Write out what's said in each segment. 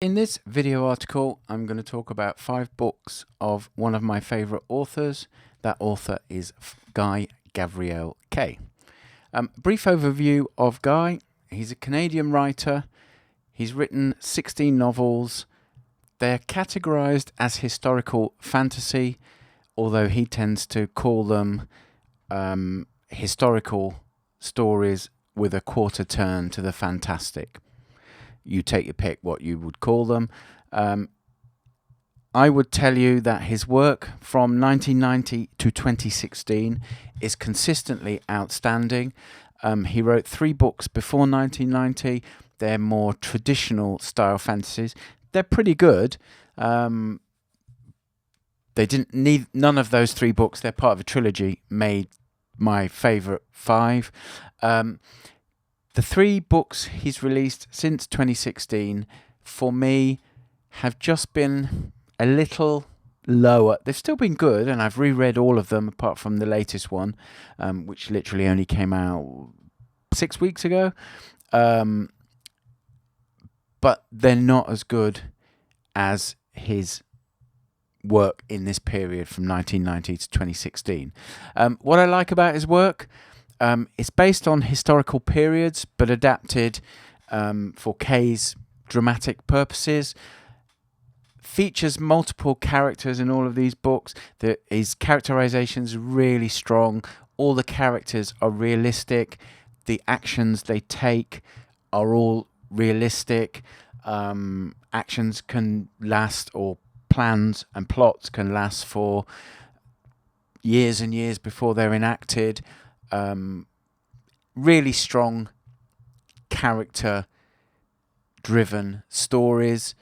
In this video article, I'm going to talk about 5 books of one of my favourite authors. That author is Guy Gavriel K. Brief overview of Guy. He's a Canadian writer. He's written 16 novels. They're categorised as historical fantasy, although he tends to call them historical stories with a quarter turn to the fantastic. You take your pick what you would call them. I would tell you that his work from 1990 to 2016 is consistently outstanding. He wrote 3 books before 1990. They're more traditional style fantasies. They're pretty good. They didn't need none of those 3 books. They're part of a trilogy. Made my favourite 5. The 3 books he's released since 2016, for me, have just been a little lower. They've still been good, and I've reread all of them apart from the latest one, which literally only came out 6 weeks ago. But they're not as good as his work in this period from 1990 to 2016. What I like about his work, it's based on historical periods, but adapted for Kay's dramatic purposes. Features multiple characters in all of these books. His characterization's really strong. All the characters are realistic. The actions they take are all realistic. Actions can last, or plans and plots can last for years and years before they're enacted. Really strong character-driven stories.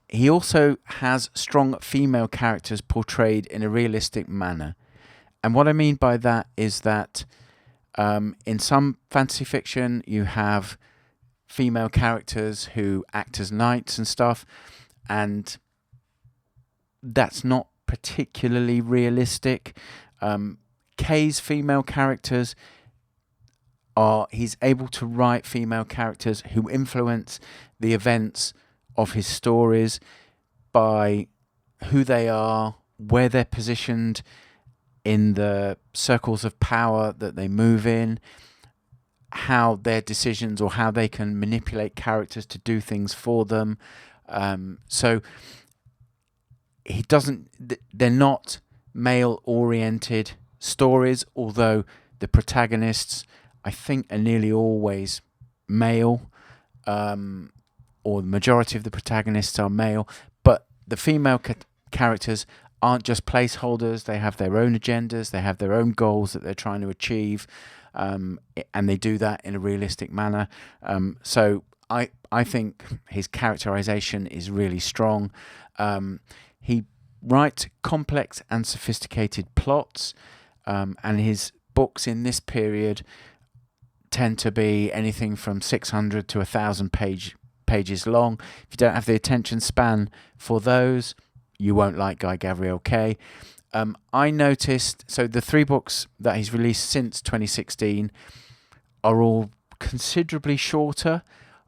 He also has strong female characters portrayed in a realistic manner. And what I mean by that is that in some fantasy fiction you have female characters who act as knights and stuff, and that's not particularly realistic. Kay's female characters he's able to write female characters who influence the events of his stories by who they are, where they're positioned in the circles of power that they move in, how their decisions or how they can manipulate characters to do things for them. So they're not male-oriented stories, although the protagonists, I think, are nearly always male, or the majority of the protagonists are male, but the female characters aren't just placeholders. They have their own agendas, they have their own goals that they're trying to achieve, and they do that in a realistic manner. So I think his characterization is really strong. He writes complex and sophisticated plots, and his books in this period tend to be anything from 600 to 1,000 pages long. If you don't have the attention span for those, you won't like Guy Gavriel K. I noticed, so the 3 books that he's released since 2016 are all considerably shorter.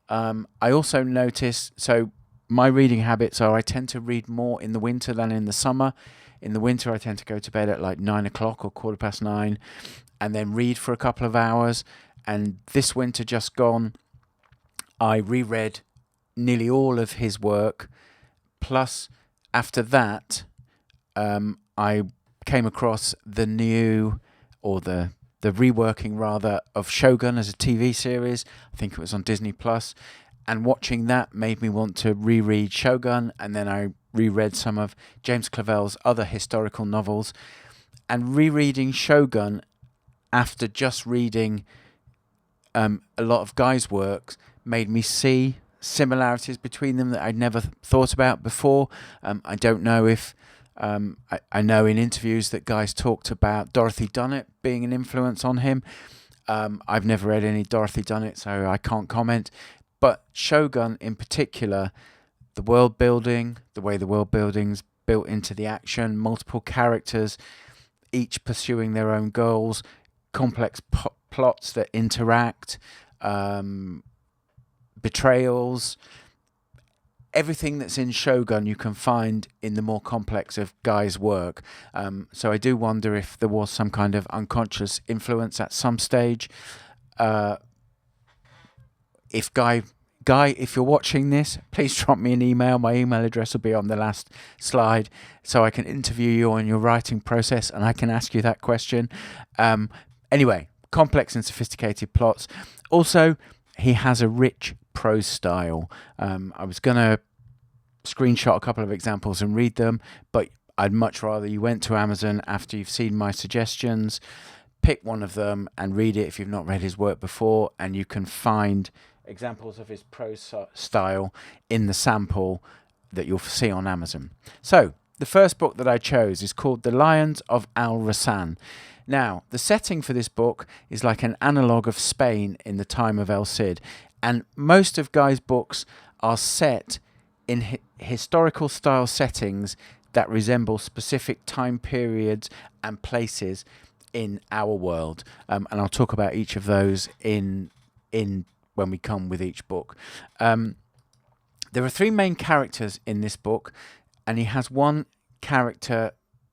I also noticed, so my reading habits are I tend to read more in the winter than in the summer. In the winter, I tend to go to bed at like 9 o'clock or 9:15 and then read for a couple of hours. And this winter just gone, I reread nearly all of his work. Plus, after that, I came across the new, or the reworking rather, of Shogun as a TV series. I think it was on Disney Plus. And watching that made me want to reread Shogun, and then I reread some of James Clavell's other historical novels. And rereading Shogun after just reading a lot of Guy's works made me see similarities between them that I'd never thought about before. I don't know if I know in interviews that Guy's talked about Dorothy Dunnett being an influence on him. I've never read any Dorothy Dunnett, so I can't comment. But Shogun in particular, the world building, the way the world building's built into the action, multiple characters, each pursuing their own goals, complex plots that interact, betrayals. everything that's in Shogun you can find in the more complex of Guy's work. So I do wonder if there was some kind of unconscious influence at some stage. If Guy, if you're watching this, please drop me an email. My email address will be on the last slide, so I can interview you on your writing process and I can ask you that question. Anyway, complex and sophisticated plots. Also, he has a rich prose style. I was going to screenshot a couple of examples and read them, but I'd much rather you went to Amazon after you've seen my suggestions, pick one of them and read it if you've not read his work before, and you can find examples of his prose style in the sample that you'll see on Amazon. So the first book that I chose is called The Lions of Al Rassan. Now, the setting for this book is like an analogue of Spain in the time of El Cid, and most of Guy's books are set in historical style settings that resemble specific time periods and places in our world, and I'll talk about each of those in when we come with each book. There are three main characters in this book, and he has one character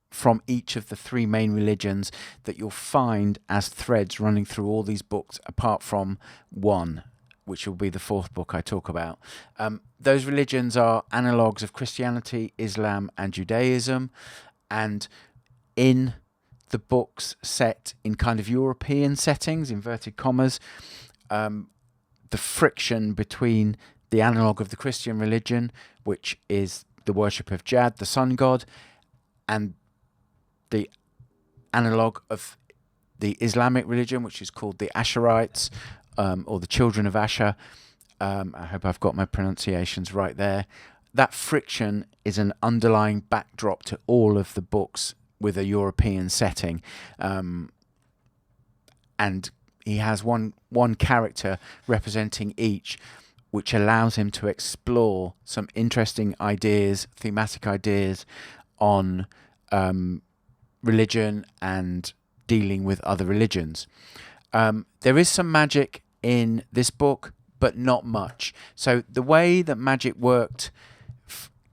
from each of the three main religions that you'll find as threads running through all these books, apart from one, which will be the fourth book I talk about. Those religions are analogues of Christianity, Islam, and Judaism, and in the books set in kind of European settings, inverted commas, the friction between the analogue of the Christian religion, which is the worship of Jad, the sun god, and the analogue of the Islamic religion, which is called the Asherites, or the children of Asher. I hope I've got my pronunciations right there. That friction is an underlying backdrop to all of the books with a European setting, and he has one character representing each, which allows him to explore some interesting ideas, thematic ideas on religion and dealing with other religions. There is some magic in this book, but not much. So the way that magic worked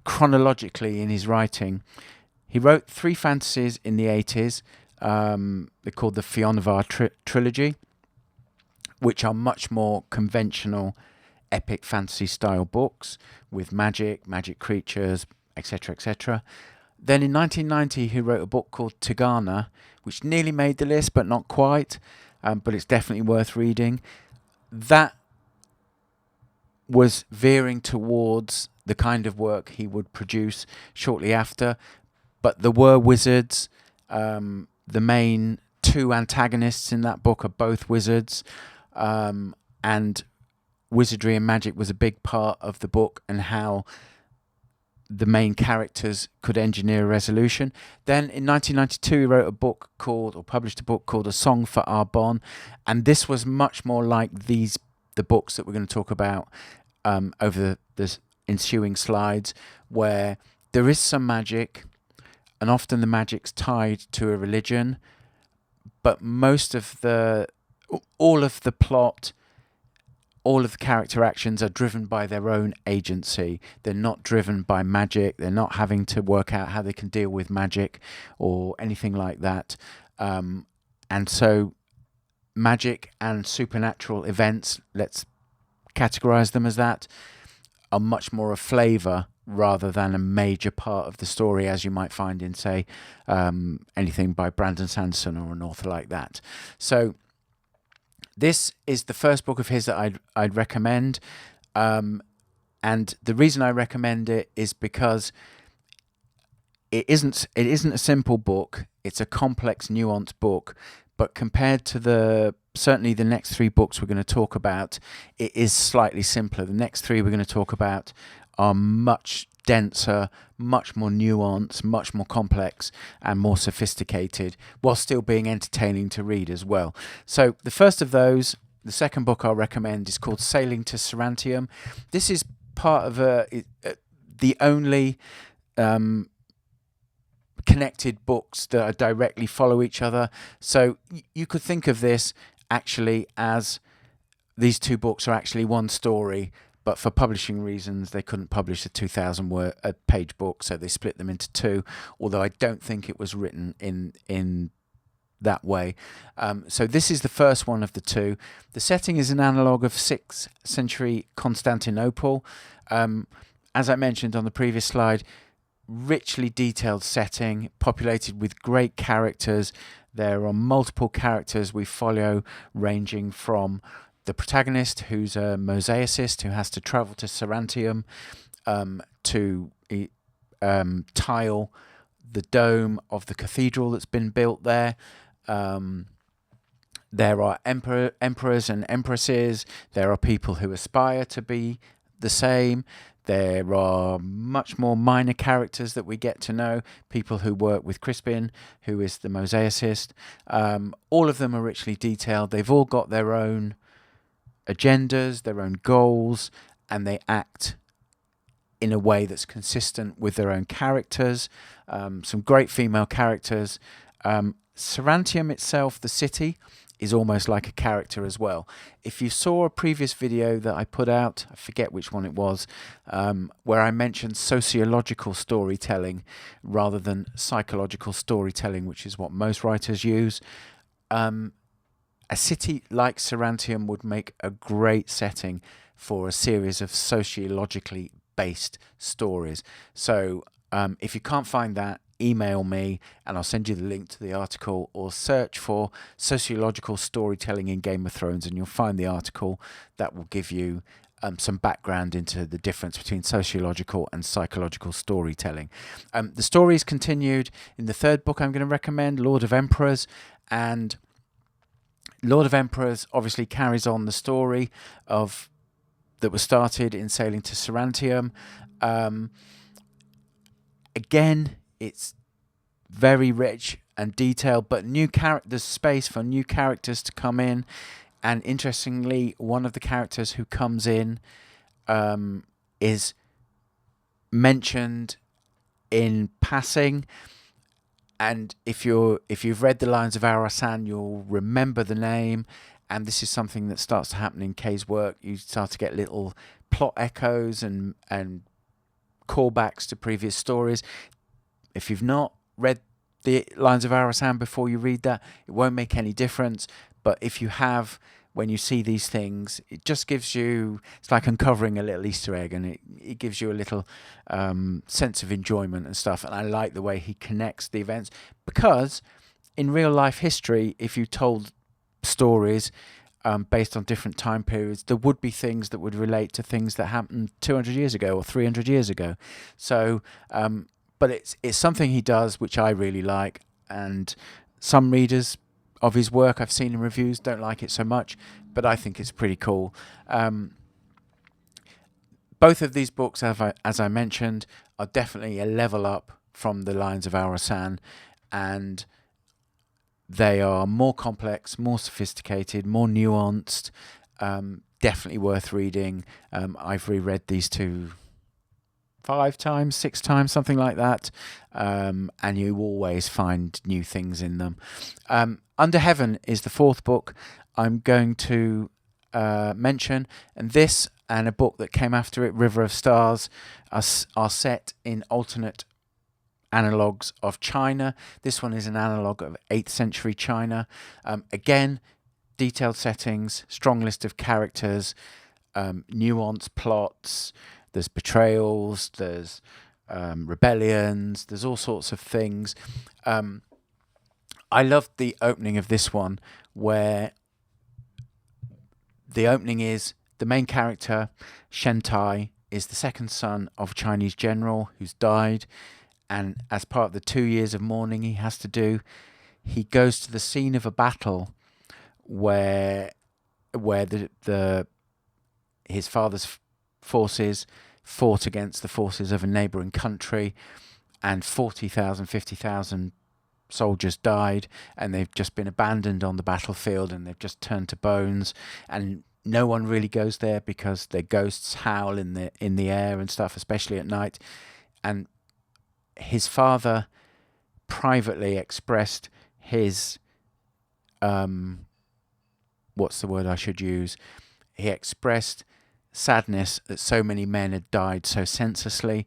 chronologically in his writing, he wrote three fantasies in the 80s. They're called the Fionnevar trilogy, which are much more conventional epic fantasy style books with magic creatures, etc., etc. Then in 1990 he wrote a book called Tigana, which nearly made the list but not quite, but it's definitely worth reading. That was veering towards the kind of work he would produce shortly after, but there were wizards. The main two antagonists in that book are both wizards, and wizardry and magic was a big part of the book and how the main characters could engineer a resolution. Then in 1992 he wrote a book called, or published a book called A Song for Arbonne, and this was much more like the books that we're going to talk about over the ensuing slides, where there is some magic, and often the magic's tied to a religion, but all of the plot, all of the character actions are driven by their own agency. They're not driven by magic. They're not having to work out how they can deal with magic or anything like that. And so magic and supernatural events, let's categorize them as that, are much more a flavor rather than a major part of the story, as you might find in, say, anything by Brandon Sanderson or an author like that. So this is the first book of his that I'd recommend, and the reason I recommend it is because it isn't a simple book. It's a complex, nuanced book, but compared to certainly the next three books we're going to talk about, it is slightly simpler. The next three we're going to talk about are much denser, much more nuanced, much more complex and more sophisticated, while still being entertaining to read as well. So the first of those, the second book I'll recommend, is called Sailing to Sarantium. This is part of the only connected books that directly follow each other. So you could think of this actually as these two books are actually one story, but for publishing reasons, they couldn't publish a 2,000 word page book, so they split them into two. Although I don't think it was written in that way. So this is the first one of the two. The setting is an analogue of 6th century Constantinople. As I mentioned on the previous slide, richly detailed setting, populated with great characters. There are multiple characters we follow, ranging from the protagonist, who's a mosaicist who has to travel to Sarantium to tile the dome of the cathedral that's been built there. There are emperors and empresses. There are people who aspire to be the same. There are much more minor characters that we get to know. People who work with Crispin, who is the mosaicist. All of them are richly detailed. They've all got their own agendas, their own goals, and they act in a way that's consistent with their own characters. Some great female characters. Sarantium itself, the city, is almost like a character as well. If you saw a previous video that I put out, I forget which one it was, where I mentioned sociological storytelling rather than psychological storytelling, which is what most writers use. A city like Sarantium would make a great setting for a series of sociologically based stories. So if you can't find that, email me and I'll send you the link to the article, or search for sociological storytelling in Game of Thrones and you'll find the article that will give you some background into the difference between sociological and psychological storytelling. The story is continued in the third book I'm going to recommend, Lord of Emperors, and Lord of Emperors obviously carries on the story of that was started in Sailing to Sarantium. Again, it's very rich and detailed, but there's space for new characters to come in. And interestingly, one of the characters who comes in is mentioned in passing. And if you've read The Lions of Arasan, you'll remember the name. And this is something that starts to happen in Kay's work. You start to get little plot echoes and callbacks to previous stories. If you've not read The Lions of Arasan before you read that, it won't make any difference. But if you have, when you see these things, it just gives you, it's like uncovering a little Easter egg, and it gives you a little sense of enjoyment and stuff. And I like the way he connects the events, because in real life history, if you told stories based on different time periods, there would be things that would relate to things that happened 200 years ago or 300 years ago. So but it's something he does which I really like, and some readers of his work I've seen in reviews don't like it so much, but I think it's pretty cool. Both of these books, as I mentioned, are definitely a level up from The Lions of Arasan, and they are more complex, more sophisticated, more nuanced, definitely worth reading. I've reread these two 5 times, 6 times, something like that, and you always find new things in them. Under Heaven is the 4th book I'm going to mention, and this and a book that came after it, River of Stars, are set in alternate analogues of China. This one is an analogue of 8th century China. Again, detailed settings, strong list of characters, nuanced plots. There's betrayals, there's rebellions, there's all sorts of things. I loved the opening of this one, where the opening is the main character, Shen Tai, is the second son of a Chinese general who's died. And as part of the 2 years of mourning he has to do, he goes to the scene of a battle where his father's forces fought against the forces of a neighbouring country, and 40,000, 50,000 soldiers died, and they've just been abandoned on the battlefield, and they've just turned to bones, and no one really goes there because their ghosts howl in the air and stuff, especially at night. And his father privately expressed his what's the word I should use? He expressed sadness that so many men had died so senselessly.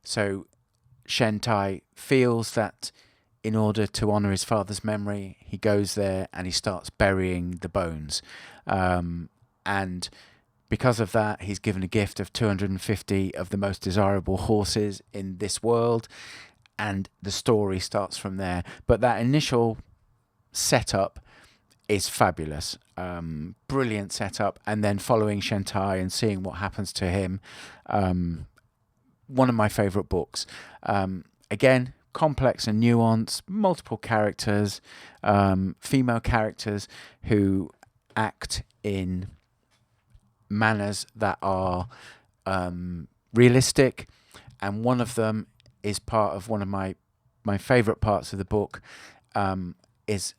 So Shentai feels that in order to honour his father's memory, he goes there and he starts burying the bones. And because of that, he's given a gift of 250 of the most desirable horses in this world, and the story starts from there. But that initial setup is fabulous. Brilliant setup, and then following Shentai and seeing what happens to him. One of my favourite books. Again, complex and nuanced, multiple characters, female characters who act in manners that are realistic, and one of them is part of one of my favourite parts of the book, is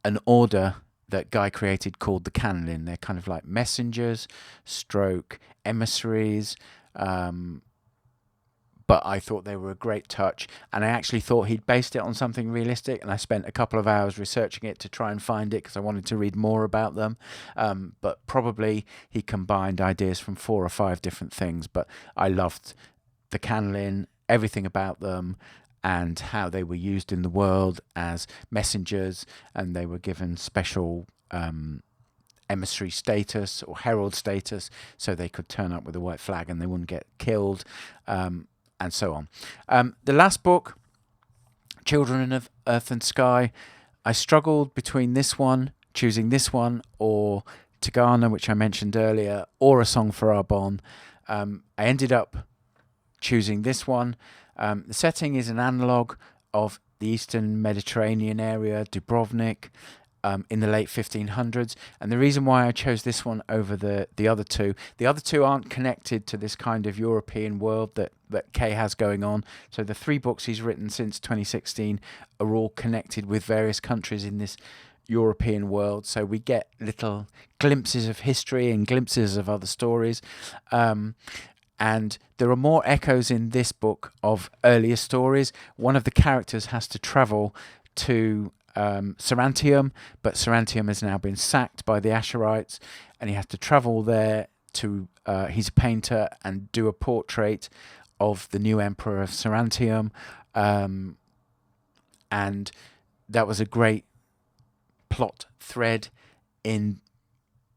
an order that Guy created called the Canlin. They're kind of like messengers, stroke emissaries, but I thought they were a great touch, and I actually thought he'd based it on something realistic, and I spent a couple of hours researching it to try and find it because I wanted to read more about them, but probably he combined ideas from 4 or 5 different things. But I loved the Canlin, everything about them, and how they were used in the world as messengers, and they were given special emissary status or herald status, so they could turn up with a white flag and they wouldn't get killed, and so on. The last book, Children of Earth and Sky, I struggled between choosing this one, or Tigana, which I mentioned earlier, or A Song for Arbonne. I ended up choosing this one. The setting is an analogue of the Eastern Mediterranean area, Dubrovnik, in the late 1500s. And the reason why I chose this one over the other two aren't connected to this kind of European world that Kay has going on. So the 3 books he's written since 2016 are all connected with various countries in this European world. So we get little glimpses of history and glimpses of other stories. And there are more echoes in this book of earlier stories. One of the characters has to travel to Sarantium, but Sarantium has now been sacked by the Asherites, and he has to travel there to, he's a painter, and do a portrait of the new emperor of Sarantium. And that was a great plot thread in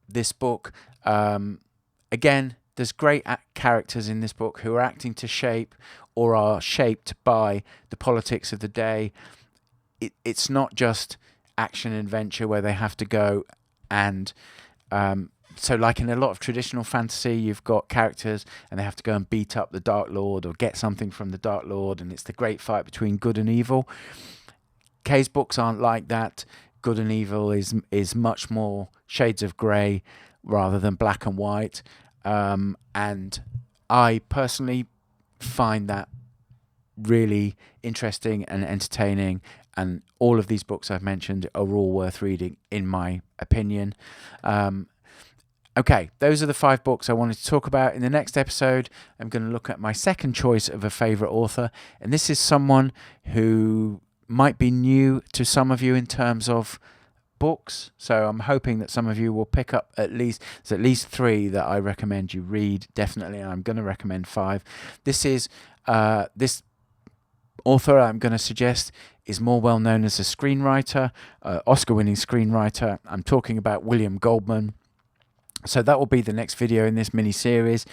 this book. Again, there's great characters in this book who are acting to shape or are shaped by the politics of the day. It's not just action and adventure where they have to go and so like in a lot of traditional fantasy, you've got characters and they have to go and beat up the Dark Lord or get something from the Dark Lord, and it's the great fight between good and evil. Kay's books aren't like that. Good and evil is much more shades of grey rather than black and white. And I personally find that really interesting and entertaining, and all of these books I've mentioned are all worth reading in my opinion. Okay, those are the 5 books I wanted to talk about. In the next episode, I'm going to look at my second choice of a favourite author, and this is someone who might be new to some of you in terms of books, so I'm hoping that some of you will pick up at least 3 that I recommend you read, definitely, and I'm going to recommend 5. This is this author I'm going to suggest is more well known as a screenwriter, Oscar-winning screenwriter. I'm talking about William Goldman. So that will be the next video in this mini-series,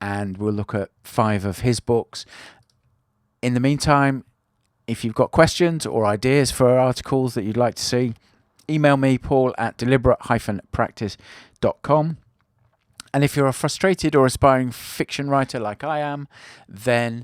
and we'll look at 5 of his books. In the meantime, if you've got questions or ideas for articles that you'd like to see, email me, paul@deliberate-practice.com. And if you're a frustrated or aspiring fiction writer like I am, then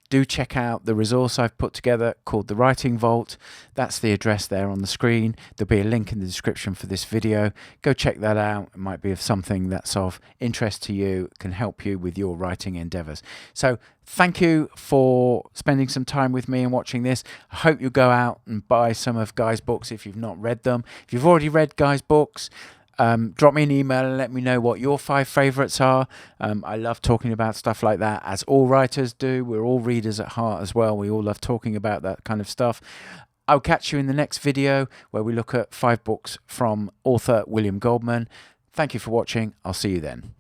do check out the resource I've put together called The Writing Vault. That's the address there on the screen. There'll be a link in the description for this video. Go check that out. It might be of something that's of interest to you, can help you with your writing endeavours. So thank you for spending some time with me and watching this. I hope you go out and buy some of Guy's books if you've not read them. If you've already read Guy's books, drop me an email and let me know what your 5 favourites are. I love talking about stuff like that, as all writers do. We're all readers at heart as well. We all love talking about that kind of stuff. I'll catch you in the next video where we look at 5 books from author William Goldman. Thank you for watching. I'll see you then.